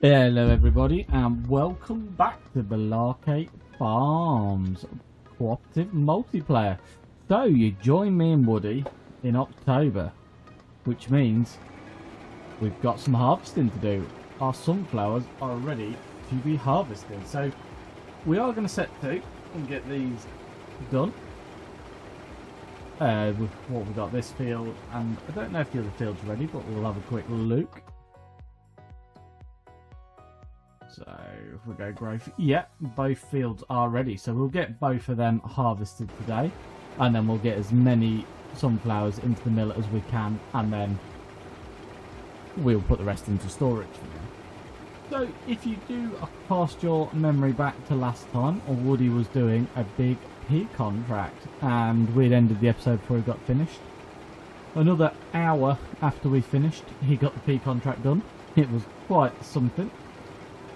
Hello everybody and welcome back to Belarkate Farms Cooperative Multiplayer. So you join me and Woody in October, which means we've got some harvesting to do. Our sunflowers are ready to be harvested. So we are going to set to and get these done. With what we've got this field, and I don't know if the other field's ready, but we'll have a quick look. So if we go growth, yeah, both fields are ready. So we'll get both of them harvested today, and then we'll get as many sunflowers into the mill as we can, and then we'll put the rest into storage for now. So if you do cast your memory back to last time, Woody was doing a big pea contract, and we'd ended the episode before he got finished. Another hour after we finished, he got the pea contract done. It was quite something.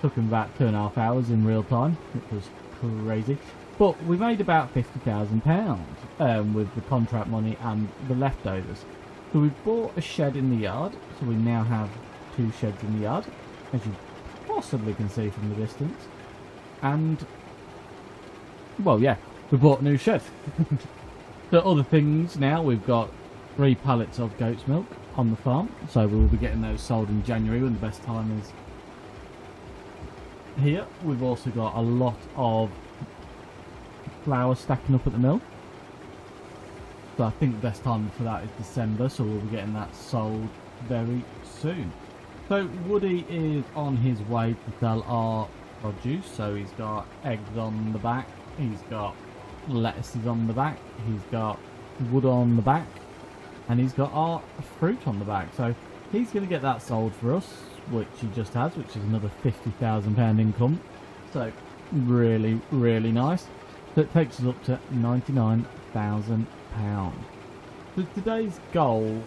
Took him about 2.5 hours in real time. It was crazy. But we made about £50,000 with the contract money and the leftovers. So we bought a shed in the yard. So we now have 2 sheds in the yard, as you possibly can see from the distance. And, well, yeah, we bought a new shed. The other things now, we've got 3 pallets of goat's milk on the farm. So we will be getting those sold in January when the best time is. Here we've also got a lot of flour stacking up at the mill, so I think the best time for that is December, so we'll be getting that sold very soon. So Woody is on his way to sell our produce. So he's got eggs on the back, he's got lettuces on the back, he's got wood on the back, and he's got our fruit on the back. So he's going to get that sold for us, which he just has, which is another £50,000 income. So really, really nice. So it takes us up to £99,000. So today's goal,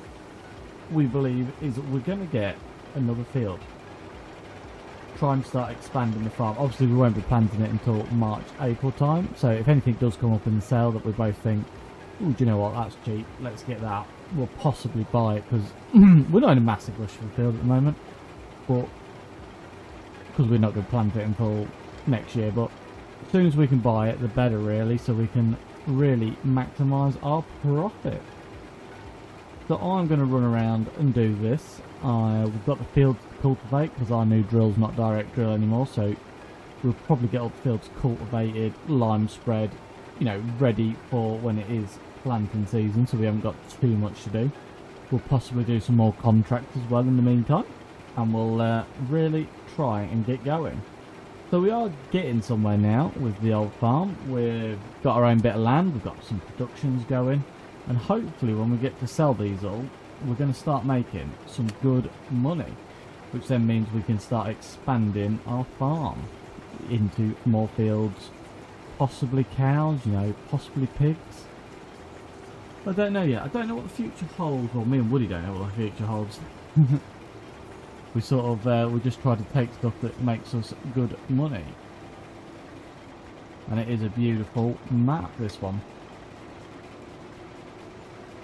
we believe, is that we're going to get another field. Try and start expanding the farm. Obviously we won't be planting it until March, April time. So if anything does come up in the sale that we both think, oh, do you know what, that's cheap, let's get that, we'll possibly buy it, because we're not in a massive rush for the field at the moment. But because we're not going to plant it until next year, but as soon as we can buy it, the better, really, so we can really maximise our profit. So I'm going to run around and do this. We've got the fields to cultivate because our new drill's not direct drill anymore, so we'll probably get all the fields cultivated, lime spread, you know, ready for when it is planting season, so we haven't got too much to do. We'll possibly do some more contracts as well in the meantime, and we'll really try and get going. So we are getting somewhere now with the old farm. We've got our own bit of land, we've got some productions going, and hopefully when we get to sell these all, we're going to start making some good money, which then means we can start expanding our farm into more fields, possibly cows, you know, possibly pigs. I don't know yet. I don't know what the future holds. Well, me and Woody don't know what the future holds. We sort of, we just try to take stuff that makes us good money. And it is a beautiful map, this one.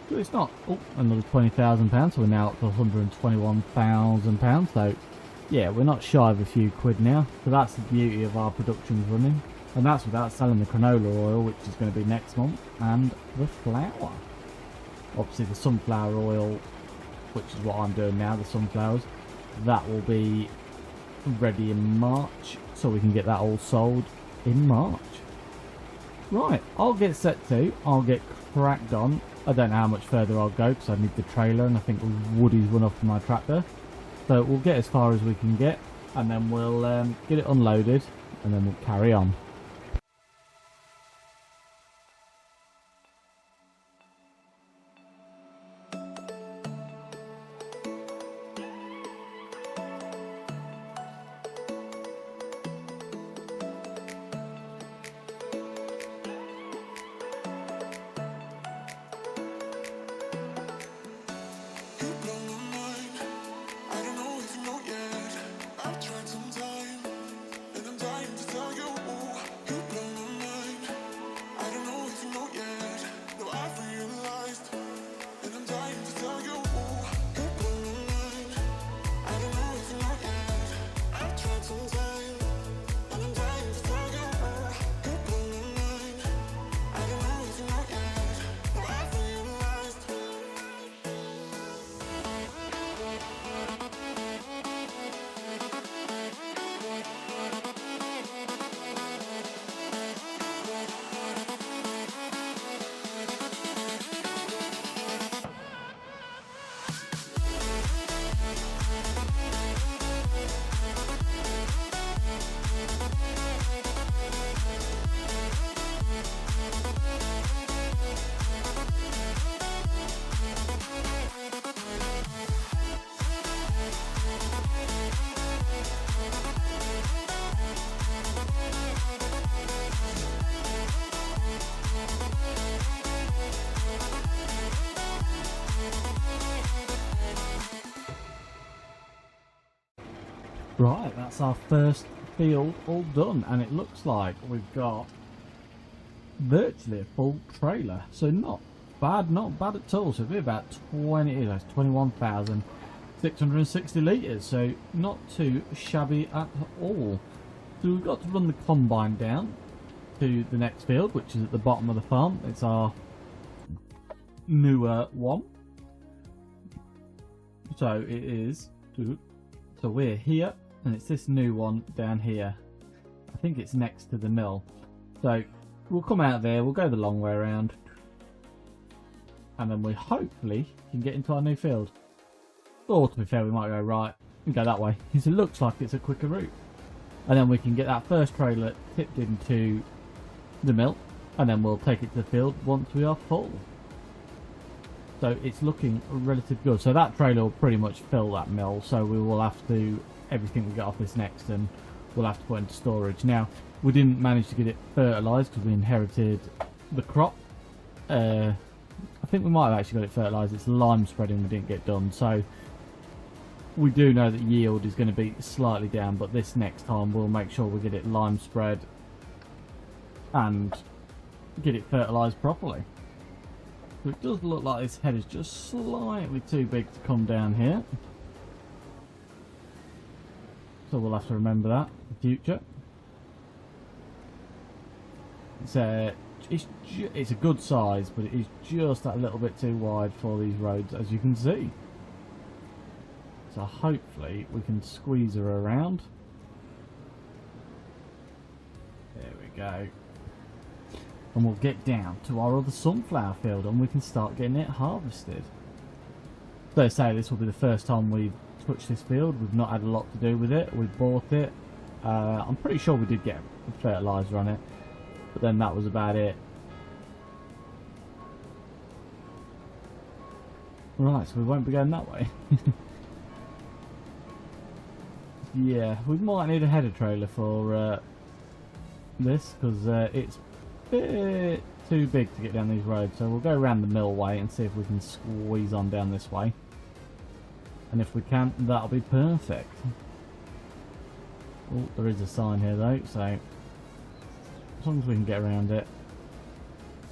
So it's not, oh, another £20,000, so we're now up to £121,000. So, yeah, we're not shy of a few quid now. So that's the beauty of our productions running. And that's without selling the canola oil, which is going to be next month, and the flour. Obviously the sunflower oil, which is what I'm doing now, the sunflowers, that will be ready in March, so we can get that all sold in March. Right, I'll get set to, I'll get cracked on. I don't know how much further I'll go because I need the trailer, and I think Woody's run off my tractor. So we'll get as far as we can get, and then we'll get it unloaded, and then we'll carry on. I've tried some time, and I'm dying to tell you Right, that's our first field all done, and it looks like we've got virtually a full trailer, so not bad at all. So it'll be about 21,660 litres, so not too shabby at all. So we've got to run the combine down to the next field, which is at the bottom of the farm. It's our newer one, so it is, so we're here, and it's this new one down here. I think it's next to the mill. So we'll come out there, we'll go the long way around, and then we hopefully can get into our new field. Or to be fair, we might go right and go that way, because it looks like it's a quicker route. And then we can get that first trailer tipped into the mill, and then we'll take it to the field once we are full. So it's looking relatively good. So that trailer will pretty much fill that mill, so we will have to, everything we get off this next, and we'll have to put into storage. Now, we didn't manage to get it fertilised because we inherited the crop. I think we might have actually got it fertilised. It's lime spreading we didn't get done, so we do know that yield is going to be slightly down, but this next time we'll make sure we get it lime spread and get it fertilised properly. So it does look like this head is just slightly too big to come down here, so we'll have to remember that in the future. It's a good size, but it is just that little bit too wide for these roads, as you can see. So hopefully we can squeeze her around. There we go. And we'll get down to our other sunflower field and we can start getting it harvested. So say this will be the first time we've touched this field. We've not had a lot to do with it. We bought it. I'm pretty sure we did get fertiliser on it, but then that was about it. Right, so we won't be going that way. Yeah, we might need a header trailer for this, because it's a bit too big to get down these roads. So we'll go around the mill way and see if we can squeeze on down this way. And if we can, that'll be perfect. Oh, there is a sign here though, so as long as we can get around it.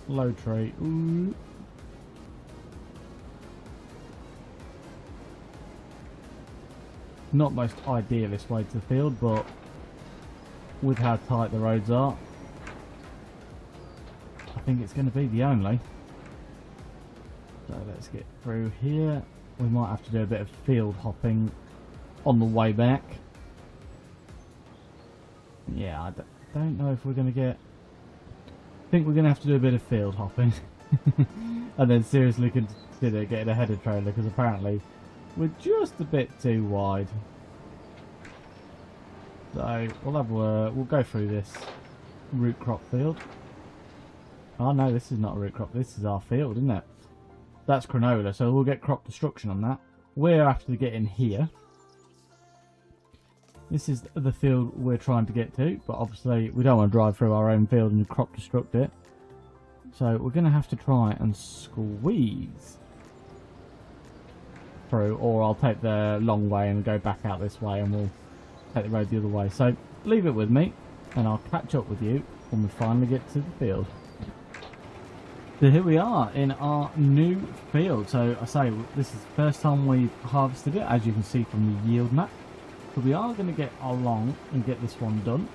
Low tree. Ooh. Not most idealist way to the field, but with how tight the roads are, I think it's going to be the only. So let's get through here. We might have to do a bit of field hopping on the way back. Yeah, I don't know if we're going to get... I think we're going to have to do a bit of field hopping. And then seriously consider getting a header trailer, because apparently we're just a bit too wide. So we'll go through this root crop field. Oh no, this is not a root crop, this is our field, isn't it? That's canola, so we'll get crop destruction on that. We're after getting here. This is the field we're trying to get to, but obviously we don't want to drive through our own field and crop destruct it. So we're going to have to try and squeeze through, or I'll take the long way and go back out this way and we'll take the road the other way. So leave it with me and I'll catch up with you when we finally get to the field. So here we are in our new field. So I say this is the first time we've harvested it, as you can see from the yield map. So we are going to get along and get this one done.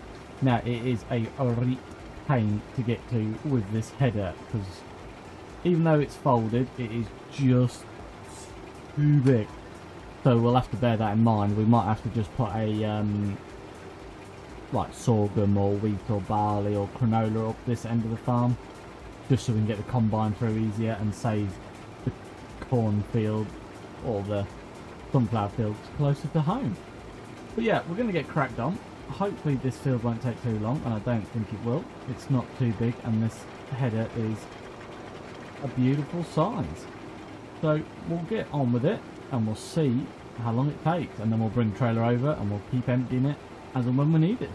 Now, it is a real pain to get to with this header, because even though it's folded, it is just too big. So we'll have to bear that in mind. We might have to just put a like sorghum or wheat or barley or granola up this end of the farm, just so we can get the combine through easier and save the cornfield or the sunflower fields closer to home. But yeah, we're going to get cracked on. Hopefully this field won't take too long, and I don't think it will. It's not too big, and this header is a beautiful size. So we'll get on with it, and we'll see how long it takes, and then we'll bring the trailer over and we'll keep emptying it as and when we need it.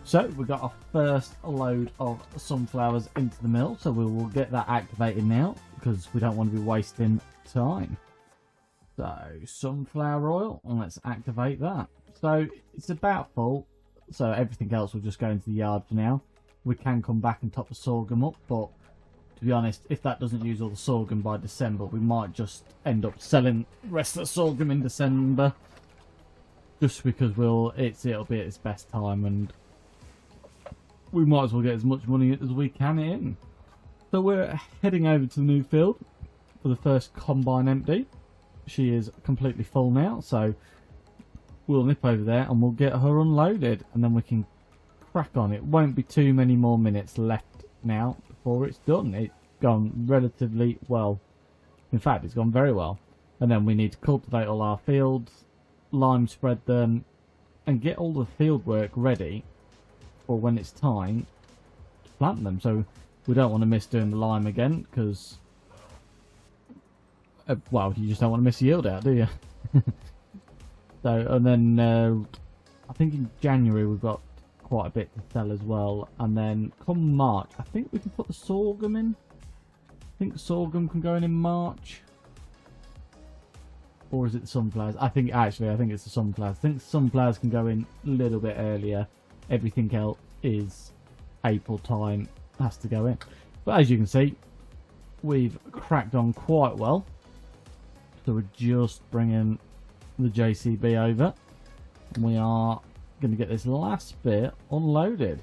So we got our first load of sunflowers into the mill, so we will get that activated now because we don't want to be wasting time. So sunflower oil, and let's activate that. So it's about full, so everything else will just go into the yard for now. We can come back and top the sorghum up, but to be honest, if that doesn't use all the sorghum by December, we might just end up selling the rest of the sorghum in December, just because it'll be at its best time, and we might as well get as much money as we can in. So we're heading over to the new field for the first combine empty. She is completely full now, so we'll nip over there and we'll get her unloaded, and then we can crack on. It won't be too many more minutes left now before it's done. It's gone relatively well. In fact, it's gone very well. And then we need to cultivate all our fields, lime spread them, and get all the field work ready for when it's time to plant them. So we don't want to miss doing the lime again, because well, you just don't want to miss the yield out, do you? So, and then I think in January we've got quite a bit to sell as well, and then come March I think we can put the sorghum in. I think sorghum can go in March, or is it the sunflowers? I think it's the sunflowers. I think sunflowers can go in a little bit earlier. Everything else is April time, has to go in. But as you can see, we've cracked on quite well. So we're just bringing the JCB over, and we are going to get this last bit unloaded.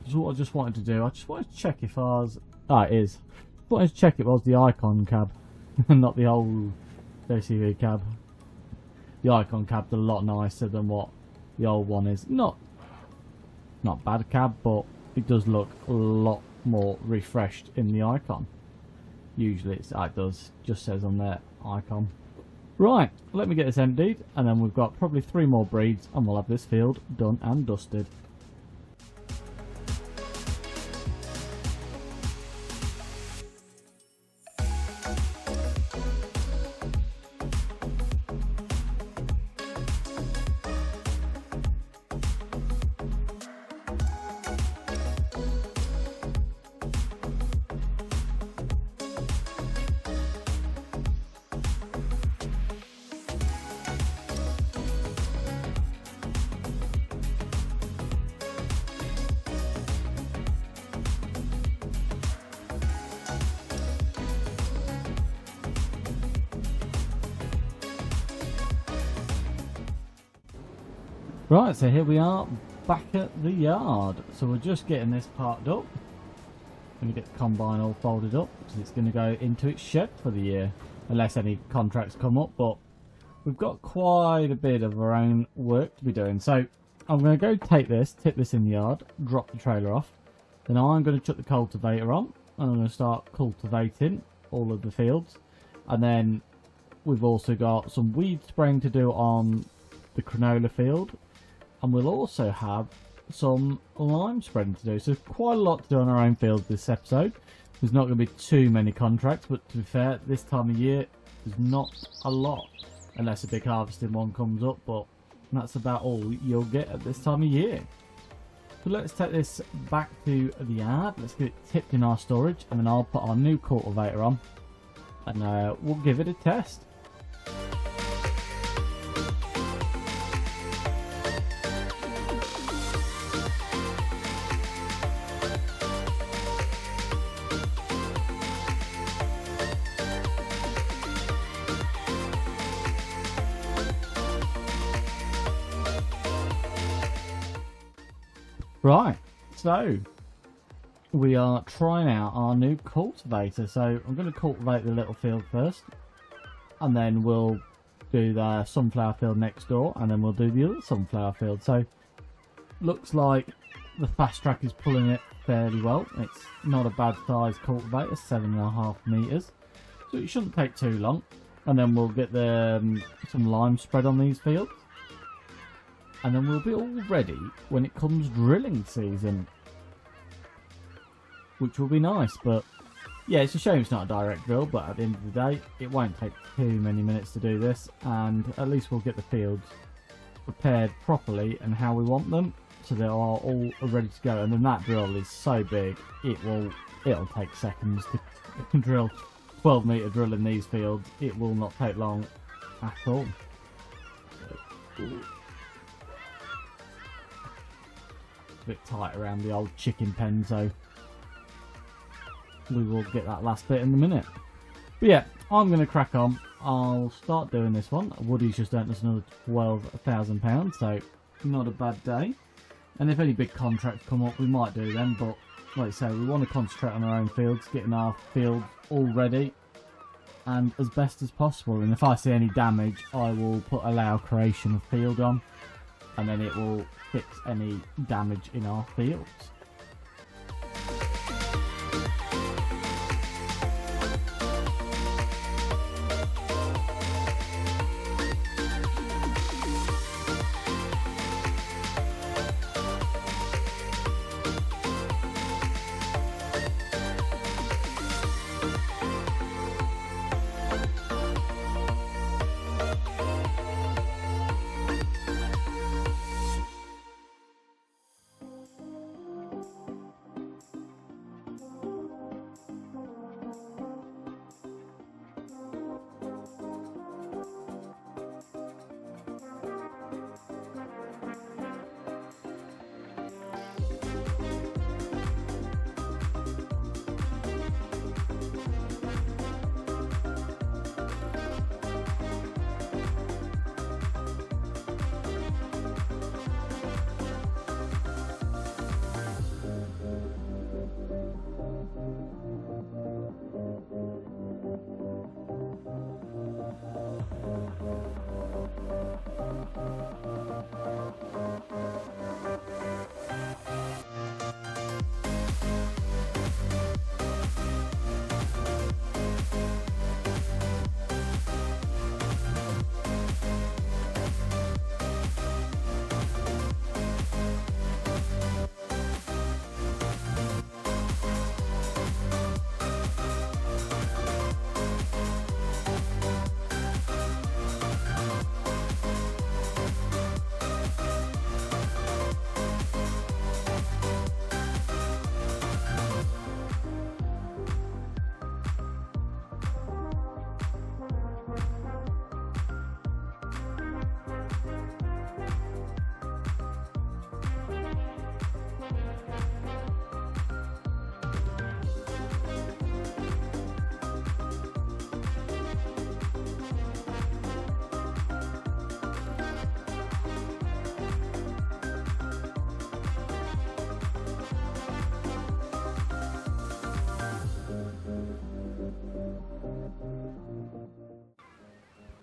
This is what I just wanted to do. I just wanted to check if ours... it is. I wanted to check it was the Icon cab, not the old JCB cab. The Icon cab's a lot nicer than what the old one is. Not bad cab, but it does look a lot more refreshed in the Icon. Usually it does, just says on there Icon. Right, let me get this emptied, and then we've got probably 3 more breeds, and we'll have this field done and dusted. Right, so here we are back at the yard. So we're just getting this parked up. Going to get the combine all folded up, because it's going to go into its shed for the year, unless any contracts come up. But we've got quite a bit of our own work to be doing. So I'm going to go take this, tip this in the yard, drop the trailer off. Then I'm going to chuck the cultivator on, and I'm going to start cultivating all of the fields. And then we've also got some weed spraying to do on the canola field. And we'll also have some lime spreading to do. So quite a lot to do on our own field this episode. There's not going to be too many contracts, but to be fair, this time of year, there's not a lot. Unless a big harvesting one comes up, but that's about all you'll get at this time of year. So let's take this back to the yard. Let's get it tipped in our storage, and then I'll put our new cultivator on, and we'll give it a test. Right, so we are trying out our new cultivator. So I'm going to cultivate the little field first, and then we'll do the sunflower field next door, and then we'll do the other sunflower field. So looks like the fast track is pulling it fairly well. It's not a bad size cultivator, 7.5 meters, so it shouldn't take too long. And then we'll get the some lime spread on these fields. And then we'll be all ready when it comes drilling season, which will be nice. But yeah, it's a shame it's not a direct drill, but at the end of the day, it won't take too many minutes to do this, and at least we'll get the fields prepared properly and how we want them, so they are all ready to go. And then that drill is so big, it'll take seconds to drill 12-meter drill in these fields. It will not take long at all. Bit tight around the old chicken pen, so we will get that last bit in a minute. But yeah, I'm going to crack on. I'll start doing this one. Woody's just earned us another £12,000, so not a bad day. And if any big contracts come up, we might do them, but like I say, we want to concentrate on our own fields, getting our fields all ready and as best as possible. And if I see any damage, I will put allow creation of field on, and then it will fix any damage in our fields.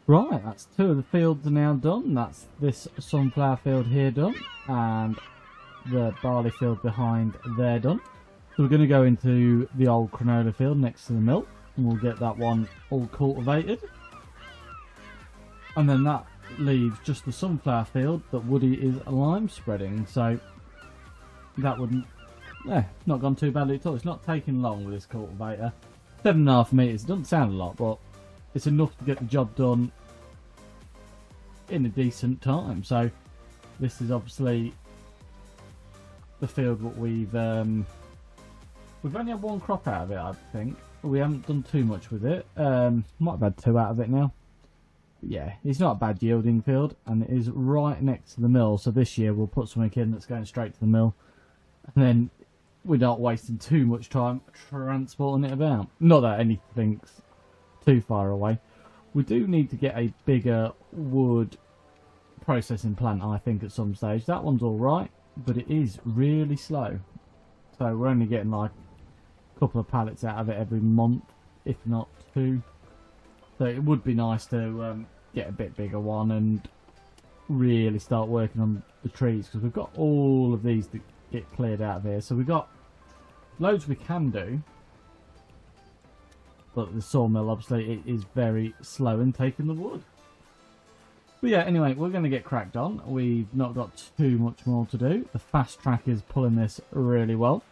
Right, that's 2 of the fields are now done. That's this sunflower field here done, and the barley field behind there done. So we're going to go into the old canola field next to the mill, and we'll get that one all cultivated. And then that leaves just the sunflower field that Woody is lime spreading. So that wouldn't, not gone too badly at all. It's not taking long with this cultivator. 7.5 meters, doesn't sound a lot, but it's enough to get the job done in a decent time. So this is obviously the field what we've only had 1 crop out of it, I think. We haven't done too much with it. Might have had 2 out of it now. But yeah, it's not a bad yielding field, and it is right next to the mill. So this year we'll put something in that's going straight to the mill, and then we're not wasting too much time transporting it about. Not that anything's too far away. We do need to get a bigger wood processing plant, I think, at some stage. That one's alright, but it is really slow. So we're only getting like a couple of pallets out of it every month, if not 2. So it would be nice to get a bit bigger one and really start working on the trees, because we've got all of these that get cleared out of here. So we've got loads we can do, but the sawmill, obviously, it is very slow in taking the wood. But yeah, anyway, we're going to get cracked on. We've not got too much more to do. The fast track is pulling this really well.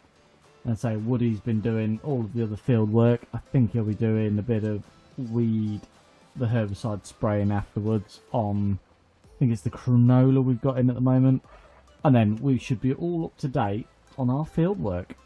And so Woody's been doing all of the other field work. I think he'll be doing a bit of weed, the herbicide spraying afterwards on, I think it's the canola we've got in at the moment. And then we should be all up to date on our field work.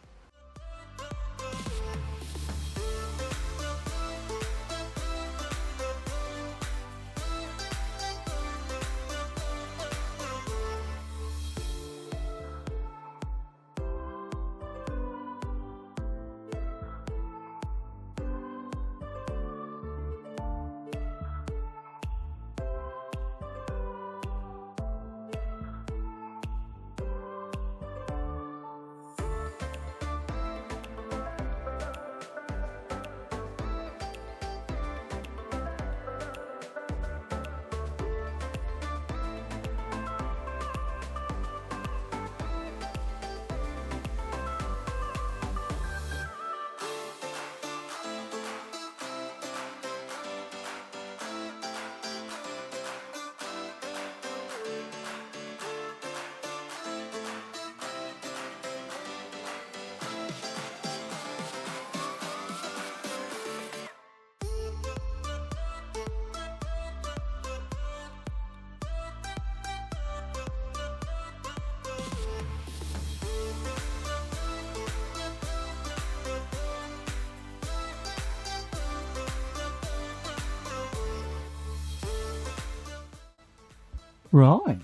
Right,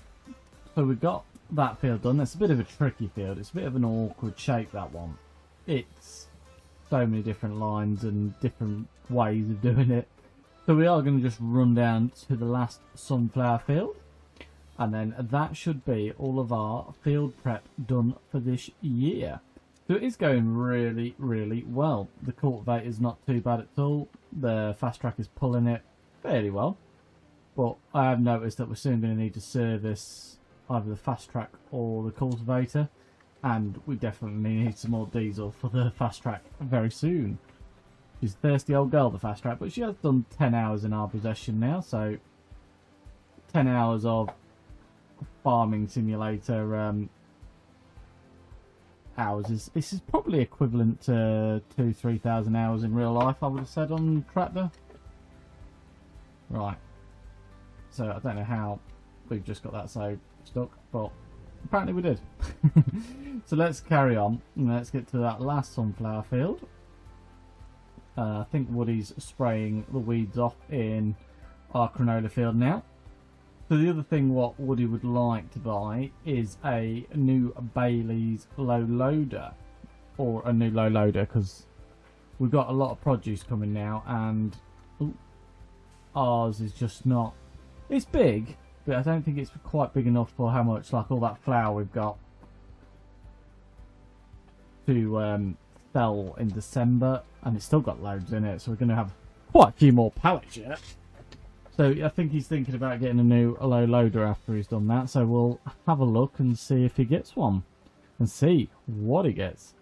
so we've got that field done. It's a bit of a tricky field. It's a bit of an awkward shape, that one. It's so many different lines and different ways of doing it. So we are going to just run down to the last sunflower field, and then that should be all of our field prep done for this year. So it is going really, really well. The cultivator is not too bad at all. The fast track is pulling it fairly well. But I have noticed that we're soon going to need to service either the fast track or the cultivator, and we definitely need some more diesel for the fast track very soon. She's a thirsty old girl, the fast track, but she has done 10 hours in our possession now, so 10 hours of farming simulator hours this is probably equivalent to 2,000-3,000 hours in real life, I would have said, on tractor. Right. So I don't know how we've just got that so stuck, but apparently we did. So let's carry on and let's get to that last sunflower field. I think Woody's spraying the weeds off in our canola field now. So the other thing what Woody would like to buy is a new Bailey's low loader, or a new low loader, because we've got a lot of produce coming now, and ours is just not. It's big, but I don't think it's quite big enough for how much, like all that flour we've got to sell in December, and it's still got loads in it, so we're going to have quite a few more pallets yet. So I think he's thinking about getting a new low loader after he's done that. So we'll have a look and see if he gets one and see what he gets.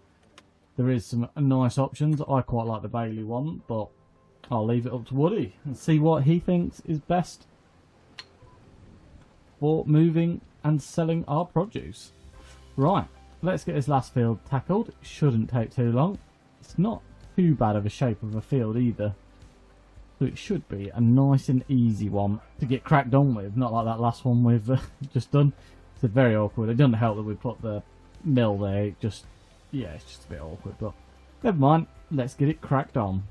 There is some nice options. I quite like the Bailey one, but I'll leave it up to Woody and see what he thinks is best for moving and selling our produce. Right, let's get this last field tackled. It shouldn't take too long. It's not too bad of a shape of a field either. So it should be a nice and easy one to get cracked on with. Not like that last one we've just done. It's very awkward. It doesn't help that we put the mill there. It just, yeah, it's just a bit awkward. But never mind. Let's get it cracked on.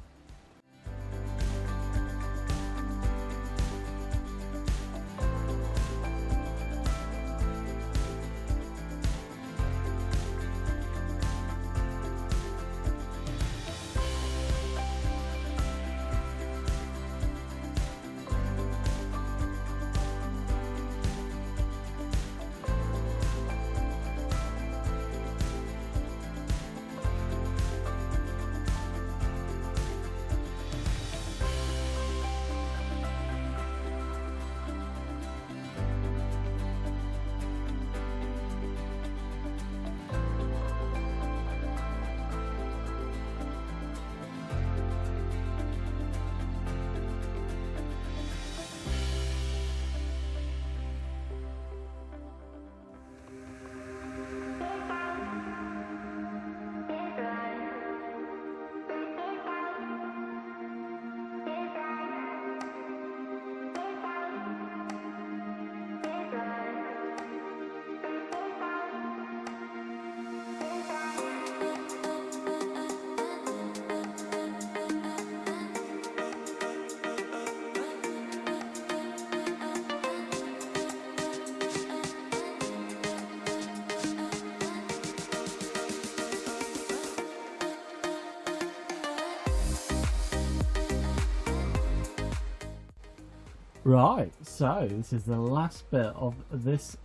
Right, so this is the last bit of this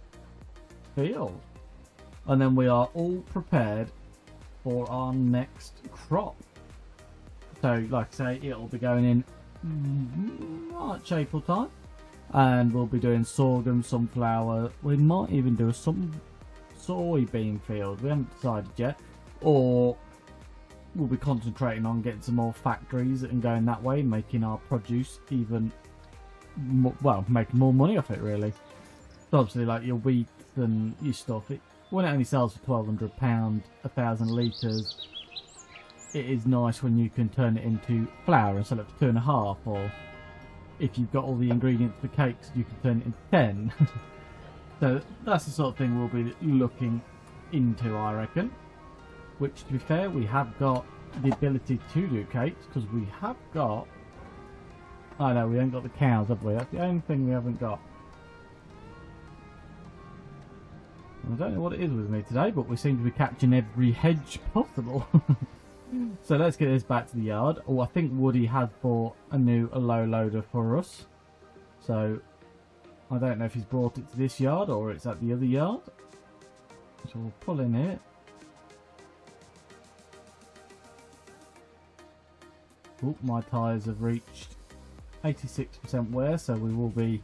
field. And then we are all prepared for our next crop. So, like I say, it'll be going in March, April time. And we'll be doing sorghum, sunflower. We might even do some soybean field. We haven't decided yet. Or we'll be concentrating on getting some more factories and going that way, making our produce even well, making more money off it really. So obviously, like your wheat and your stuff, when it only sells for £1,200, 1,000 litres, it is nice when you can turn it into flour and sell it for 2.5, or if you've got all the ingredients for cakes, you can turn it into 10. So that's the sort of thing we'll be looking into, I reckon. Which, to be fair, we have got the ability to do cakes, because we have got... I know, we haven't got the cows, have we? That's the only thing we haven't got. I don't know what it is with me today, but we seem to be catching every hedge possible. So let's get this back to the yard. Oh, I think Woody has bought a new low loader for us. So I don't know if he's brought it to this yard or it's at the other yard. So we'll pull in it. Oh, my tyres have reached 86% wear, so we will be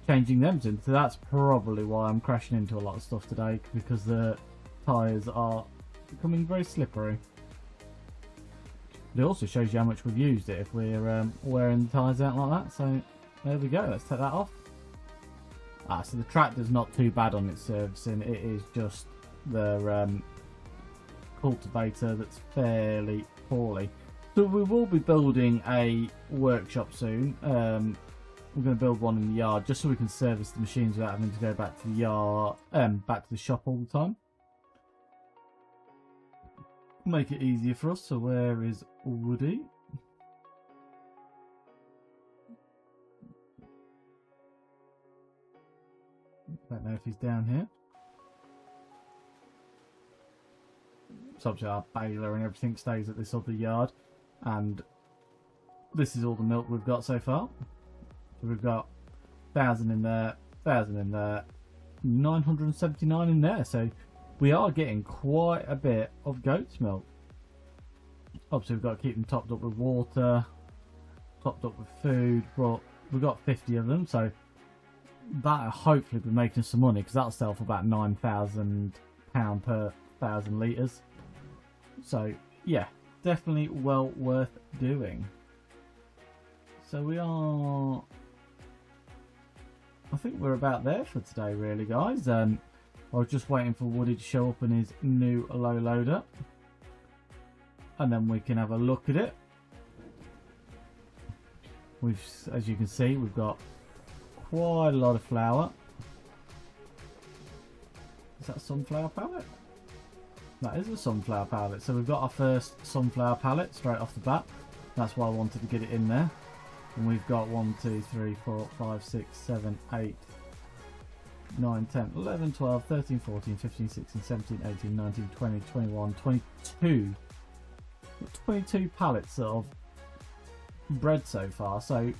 changing them soon. So that's probably why I'm crashing into a lot of stuff today, because the tyres are becoming very slippery. It also shows you how much we've used it if we're wearing the tyres out like that. So there we go, let's take that off. So the tractor's not too bad on its servicing, it is just the cultivator that's fairly poorly. So we will be building a workshop soon. We're going to build one in the yard just so we can service the machines without having to go back to the yard, back to the shop all the time. Make it easier for us. So where is Woody? Don't know if he's down here. So obviously our baler and everything stays at this other yard. And this is all the milk we've got so far. So we've got 1,000 in there, 1,000 in there, 979 in there. So we are getting quite a bit of goat's milk. Obviously we've got to keep them topped up with water, topped up with food, but we've got 50 of them, so that'll hopefully be making some money, because that'll sell for about £9,000 per 1,000 litres. So yeah, definitely well worth doing. So we are, I think we're about there for today really, guys. I was just waiting for Woody to show up in his new low loader, and then we can have a look at it. As you can see, we've got quite a lot of flour. Is that a sunflower pallet? That is a sunflower pallet. So we've got our first sunflower pallet straight off the bat. That's why I wanted to get it in there. And we've got 1, 2, 3, 4, 5, 6, 7, 8, 9, 10, 11, 12, 13, 14, 15, 16, 17, 18, 19, 20, 21, 22. 22 pallets of bread so far. So,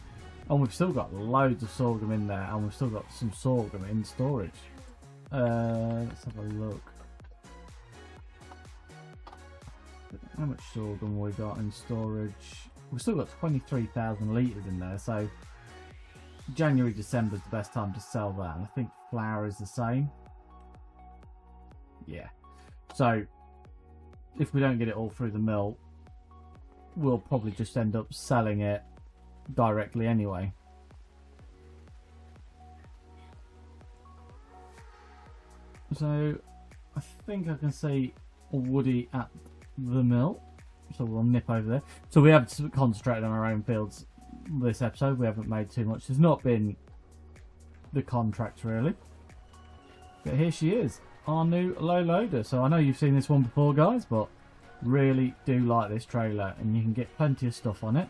and we've still got loads of sorghum in there, and we've still got some sorghum in storage. Let's have a look. How much sorghum we got in storage? We've still got 23,000 litres in there, so January, December is the best time to sell that. And I think flour is the same. Yeah. So if we don't get it all through the mill, we'll probably just end up selling it directly anyway. So I think I can see Woody at the mill, so we'll nip over there. So we have concentrated on our own fields this episode. We haven't made too much. There's not been the contracts really, but here she is, our new low loader. So I know you've seen this one before, guys, but really do like this trailer, and you can get plenty of stuff on it.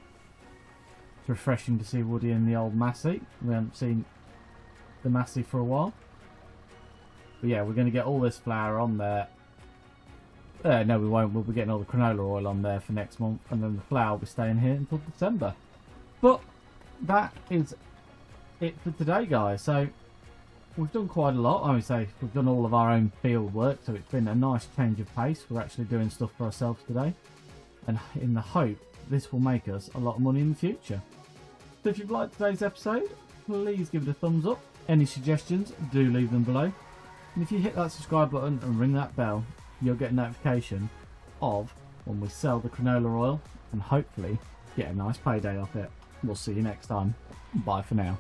It's refreshing to see Woody in the old Massey. We haven't seen the Massey for a while, but yeah, we're going to get all this flour on there. No, we won't. We'll be getting all the canola oil on there for next month, and then the flour will be staying here until December. But that is it for today, guys. So we've done quite a lot. I would say we've done all of our own field work, so it's been a nice change of pace. We're actually doing stuff for ourselves today, and in the hope this will make us a lot of money in the future. So if you've liked today's episode, please give it a thumbs up. Any suggestions, do leave them below. And if you hit that subscribe button and ring that bell, you'll get a notification of when we sell the canola oil, and hopefully get a nice payday off it. We'll see you next time. Bye for now.